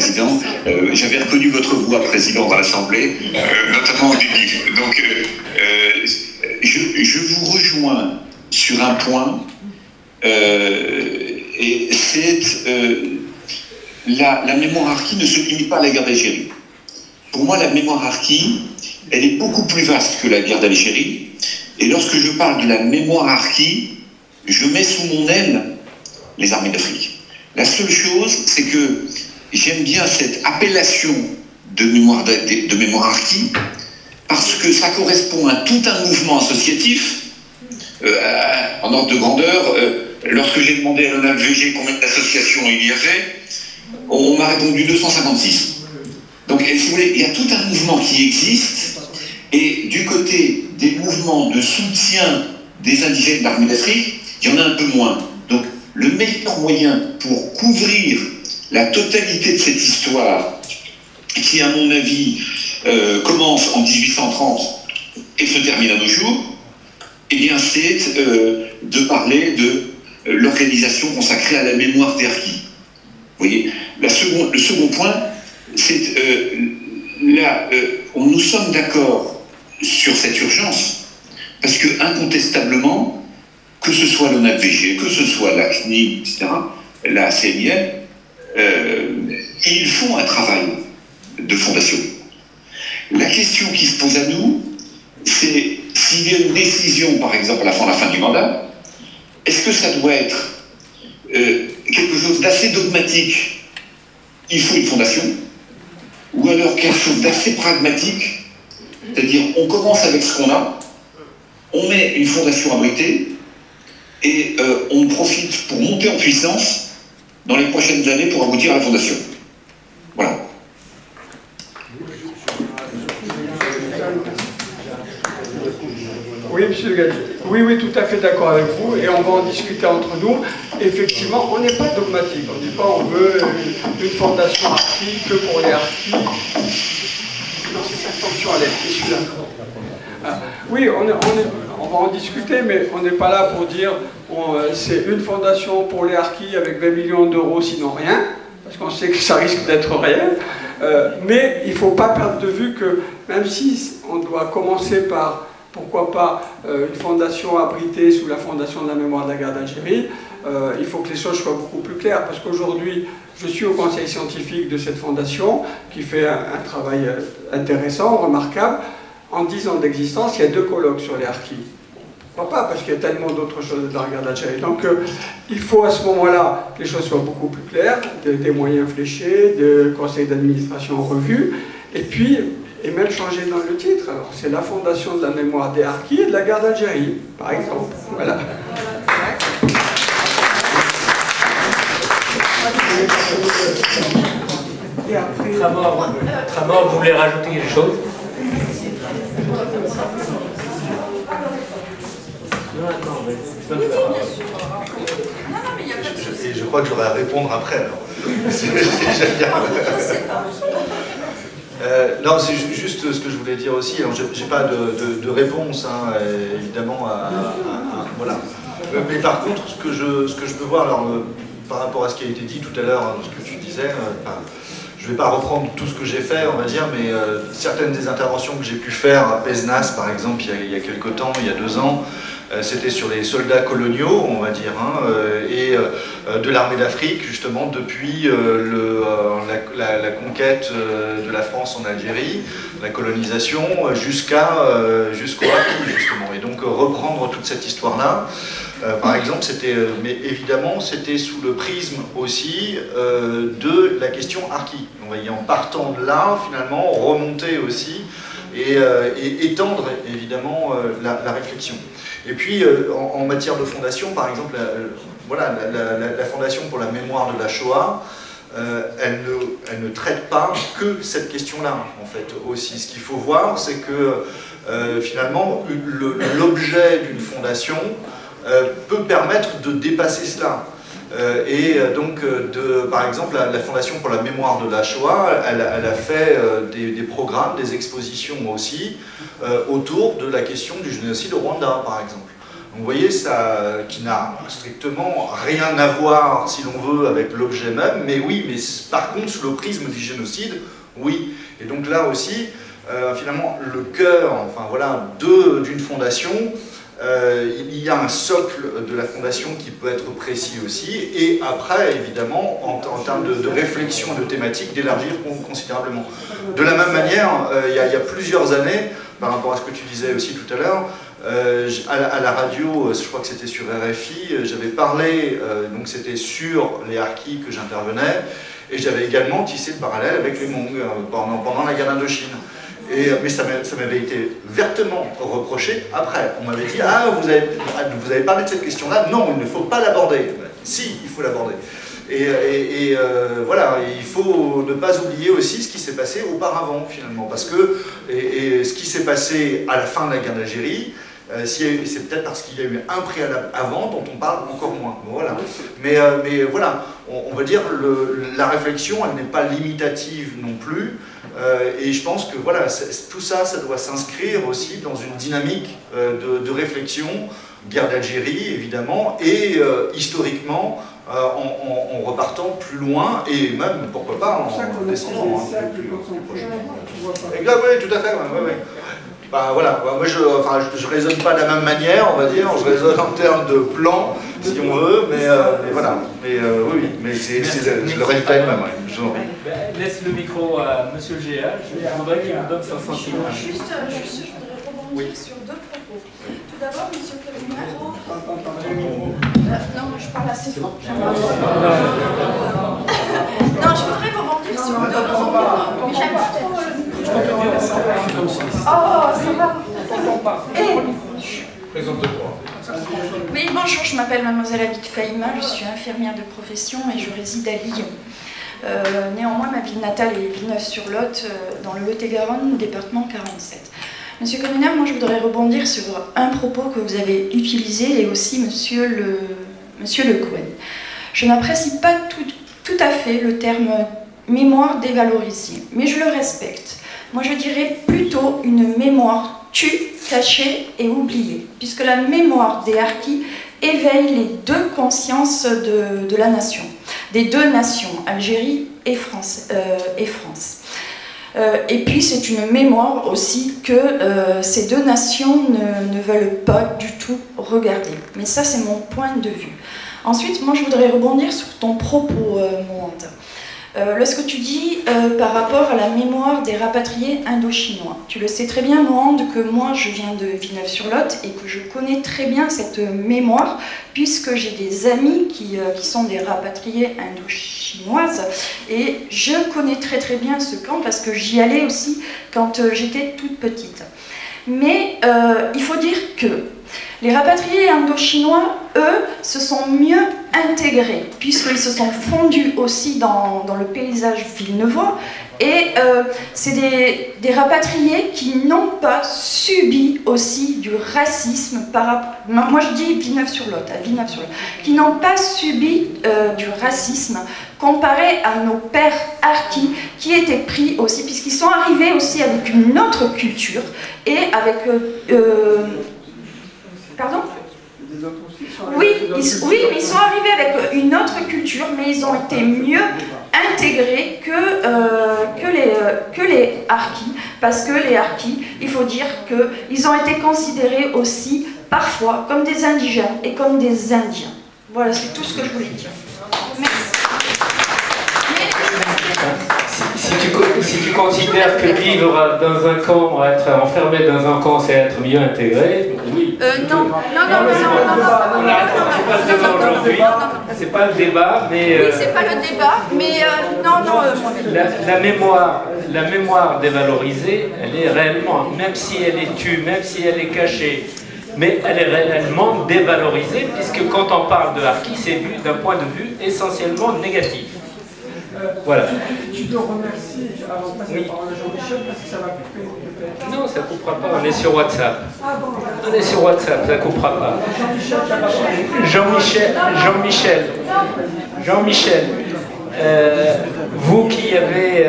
Président. J'avais reconnu votre voix, Président, dans l'Assemblée, notamment au début. Donc, je vous rejoins sur un point, et c'est la mémoire harkie ne se limite pas à la guerre d'Algérie. Pour moi, la mémoire harkie, elle est beaucoup plus vaste que la guerre d'Algérie. Et lorsque je parle de la mémoire harkie, je mets sous mon aile les armées d'Afrique. La seule chose, c'est que j'aime bien cette appellation de mémoire harkie, parce que ça correspond à tout un mouvement associatif. En ordre de grandeur, lorsque j'ai demandé à l'ONAVG combien d'associations il y avait, on m'a répondu 256. Donc, si vous voulez, il y a tout un mouvement qui existe, et du côté des mouvements de soutien des indigènes de l'armée d'Afrique, il y en a un peu moins. Donc, le meilleur moyen pour couvrir la totalité de cette histoire, qui, à mon avis, commence en 1830 et se termine à nos jours, eh bien, c'est de parler de l'organisation consacrée à la mémoire des harkis. Vous voyez, le second point, c'est nous sommes d'accord sur cette urgence, parce que incontestablement, que ce soit l'ONAVG, que ce soit la CNIL, etc., la CNIL, ils font un travail de fondation. La question qui se pose à nous, c'est s'il y a une décision, par exemple, à la fin du mandat, est-ce que ça doit être quelque chose d'assez dogmatique, il faut une fondation, ou alors quelque chose d'assez pragmatique, c'est-à-dire on commence avec ce qu'on a, on met une fondation abritée, et on profite pour monter en puissance dans les prochaines années pour aboutir à la fondation. Voilà. Oui, monsieur Gadget. Oui, tout à fait d'accord avec vous, et on va en discuter entre nous. Effectivement, on n'est pas dogmatique. On ne dit pas on veut une fondation harkie que pour les harkis. Non, c'est cette fonction, elle est celui-là. Oui, on va en discuter, mais on n'est pas là pour dire c'est une fondation pour les harkis avec 20 millions d'euros, sinon rien, parce qu'on sait que ça risque d'être réel. Mais il ne faut pas perdre de vue que même si on doit commencer par, pourquoi pas, une fondation abritée sous la fondation de la mémoire de la guerre d'Algérie, il faut que les choses soient beaucoup plus claires, parce qu'aujourd'hui, je suis au conseil scientifique de cette fondation, qui fait un travail intéressant, remarquable. En 10 ans d'existence, il y a 2 colloques sur les harkis. Pourquoi pas? Parce qu'il y a tellement d'autres choses de la guerre d'Algérie. Donc il faut à ce moment-là que les choses soient beaucoup plus claires, des moyens fléchés, des conseils d'administration revus, et puis, et même changer dans le titre. Alors c'est la fondation de la mémoire des harkis et de la guerre d'Algérie, par exemple. Voilà. Et après... Tramor, vous voulez rajouter quelque chose? Je crois que j'aurai à répondre après, alors. Non, c'est juste ce que je voulais dire aussi. Je n'ai pas de réponse, hein, évidemment, voilà. Mais par contre, ce que je peux voir, alors, par rapport à ce qui a été dit tout à l'heure, hein, ce que tu disais, je ne vais pas reprendre tout ce que j'ai fait, on va dire, mais certaines des interventions que j'ai pu faire à Pézenas, par exemple, il y a quelque temps, il y a 2 ans, c'était sur les soldats coloniaux, on va dire, hein, et de l'armée d'Afrique, justement, depuis la conquête de la France en Algérie, la colonisation, jusqu'au harki, justement. Et donc, reprendre toute cette histoire-là, par exemple, mais évidemment, c'était sous le prisme aussi de la question harki. On va en partant de là, finalement, remonter aussi et étendre, évidemment, la réflexion. Et puis, en matière de fondation, par exemple, voilà, la Fondation pour la mémoire de la Shoah, elle ne traite pas que cette question-là, en fait, aussi. Ce qu'il faut voir, c'est que, finalement, l'objet d'une fondation peut permettre de dépasser cela. Donc, par exemple, la Fondation pour la mémoire de la Shoah, elle a fait des programmes, des expositions aussi, autour de la question du génocide au Rwanda, par exemple. vous voyez, ça, qui n'a strictement rien à voir, si l'on veut, avec l'objet même, mais oui, mais par contre, sous le prisme du génocide, oui. Et donc là aussi, finalement, le cœur, enfin voilà, d'une fondation, il y a un socle de la fondation qui peut être précis aussi, et après, évidemment, en termes de réflexion et de thématique, d'élargir considérablement. De la même manière, il y a plusieurs années, par rapport à ce que tu disais aussi tout à l'heure, à la radio, je crois que c'était sur RFI, j'avais parlé, donc c'était sur les harkis que j'intervenais, et j'avais également tissé le parallèle avec les Hmong pendant la guerre d'Indochine. Mais ça m'avait été vertement reproché après. On m'avait dit « Ah, vous avez parlé de cette question-là, non, il ne faut pas l'aborder. » Si, il faut l'aborder. Et voilà, il faut ne pas oublier aussi ce qui s'est passé auparavant, finalement. Parce que ce qui s'est passé à la fin de la guerre d'Algérie, c'est peut-être parce qu'il y a eu un préalable avant dont on parle encore moins. Bon, voilà. Mais voilà, on va dire la réflexion, elle n'est pas limitative non plus. Et je pense que voilà, tout ça, ça doit s'inscrire aussi dans une dynamique de réflexion, guerre d'Algérie évidemment, et historiquement, en repartant plus loin, et même, pourquoi pas, en descendant. Exact, oui, tout à fait, ouais. Bah, voilà, moi je raisonne pas de la même manière, on va dire, je raisonne en termes de plan, si on veut, mais voilà. Mais oui, mais c'est le résultat est le même, ouais. Laisse le micro à Monsieur le GA, je voudrais qu'il me donne son sentiment. Juste, je voudrais rebondir sur deux propos. Tout d'abord, Monsieur Calumet. Non, je parle assez fort. Non, je voudrais rebondir sur deux propos. Mais j'aime pas trop le micro. Oh, ça va. Présente-toi. Oui, bonjour, je m'appelle Mademoiselle Abid Fahima, je suis infirmière de profession et je réside à Lyon. Néanmoins, ma ville natale est Villeneuve-sur-Lot, dans le Lot-et-Garonne, département 47. Monsieur Communard, moi je voudrais rebondir sur un propos que vous avez utilisé et aussi Monsieur Le Cohen. Je n'apprécie pas tout à fait le terme mémoire dévalorisée, mais je le respecte. Moi je dirais plutôt une mémoire tue, cachée et oubliée, puisque la mémoire des harkis éveille les deux consciences de la nation, des deux nations, Algérie et France. Et puis c'est une mémoire aussi que ces deux nations ne veulent pas du tout regarder. Mais ça c'est mon point de vue. Ensuite, moi je voudrais rebondir sur ton propos, Mohand. Lorsque tu dis par rapport à la mémoire des rapatriés indo-chinois, tu le sais très bien, Mohand, que moi je viens de Villeneuve-sur-Lot et que je connais très bien cette mémoire puisque j'ai des amis qui sont des rapatriés indo-chinoises et je connais très bien ce camp parce que j'y allais aussi quand j'étais toute petite. Mais il faut dire que les rapatriés indo-chinois, eux, se sont mieux intégrés, puisqu'ils se sont fondus aussi dans le paysage villeneuvois, et c'est des rapatriés qui n'ont pas subi aussi du racisme, moi je dis Villeneuve-sur-Lot, qui n'ont pas subi du racisme comparé à nos pères harkis, qui étaient pris aussi, puisqu'ils sont arrivés aussi avec une autre culture, et avec... Pardon ? Oui, mais ils sont arrivés avec une autre culture, mais ils ont été mieux intégrés que les harkis, parce que les harkis, il faut dire qu'ils ont été considérés aussi parfois comme des indigènes et comme des indiens. Voilà, c'est tout ce que je voulais dire. Merci. Si tu considères que vivre dans un camp, être enfermé dans un camp, c'est être mieux intégré, oui. Non. C'est pas le débat aujourd'hui. C'est pas le débat, mais. Oui, c'est pas le débat, mais La mémoire dévalorisée, elle est réellement, même si elle est tue, même si elle est cachée, mais elle est réellement dévalorisée, puisque quand on parle de harkis, c'est vu d'un point de vue essentiellement négatif. Voilà. Tu te remercies avant de passer la parole à Jean-Michel parce que ça va couper peut-être. Non, ça ne coupera pas, on est sur WhatsApp. Ah bon. On est sur WhatsApp, ça ne coupera pas. Jean-Michel, vous qui avez...